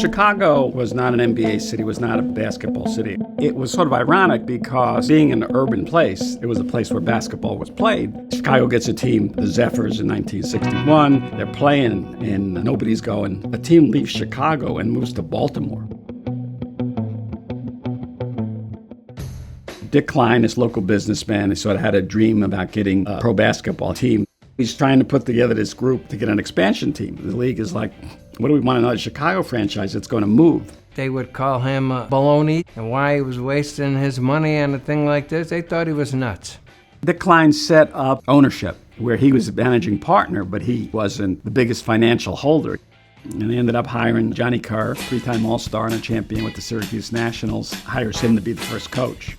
Chicago was not an NBA city, was not a basketball city. It was sort of ironic because being an urban place, it was a place where basketball was played. Chicago gets a team, the Zephyrs in 1961. They're playing and nobody's going. A team leaves Chicago and moves to Baltimore. Dick Klein, this local businessman, he sort of had a dream about getting a pro basketball team. He's trying to put together this group to get an expansion team. The league is like, what do we want, another Chicago franchise that's going to move? They would call him baloney, and why he was wasting his money on a thing like this, they thought he was nuts. Dick Klein set up ownership where he was the managing partner, but he wasn't the biggest financial holder. And they ended up hiring Johnny Kerr, three-time All-Star and a champion with the Syracuse Nationals, hires him to be the first coach.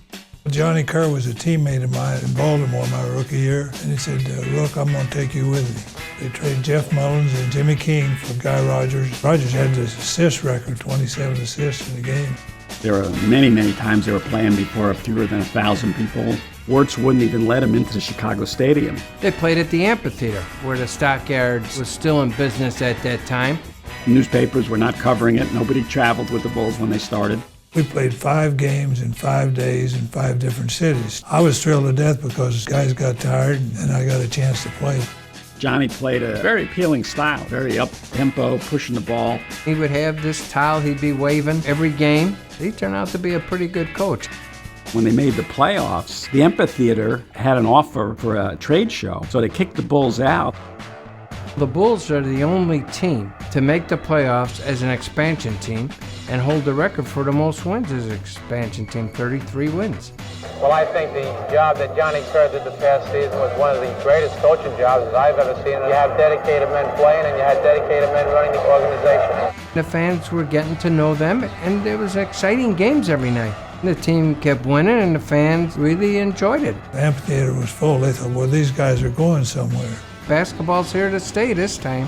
Johnny Kerr was a teammate of mine in Baltimore my rookie year, and he said, Rook, I'm going to take you with me. They traded Jeff Mullins and Jimmy King for Guy Rogers. Rogers had the assist record, 27 assists in the game. There were many times they were playing before fewer than 1,000 people. Wirtz wouldn't even let them into the Chicago Stadium. They played at the amphitheater, where the Stockyards was still in business at that time. Newspapers were not covering it. Nobody traveled with the Bulls when they started. We played 5 games in 5 days in 5 different cities. I was thrilled to death because guys got tired and I got a chance to play. Johnny played a very appealing style, very up-tempo, pushing the ball. He would have this towel he'd be waving every game. He turned out to be a pretty good coach. When they made the playoffs, the amphitheater had an offer for a trade show, so they kicked the Bulls out. The Bulls are the only team to make the playoffs as an expansion team and hold the record for the most wins as an expansion team, 33 wins. Well, I think the job that Johnny Kerr did the past season was one of the greatest coaching jobs that I've ever seen. You have dedicated men playing and you had dedicated men running the organization. The fans were getting to know them, and there was exciting games every night. The team kept winning, and the fans really enjoyed it. The amphitheater was full. They thought, well, these guys are going somewhere. Basketball's here to stay this time.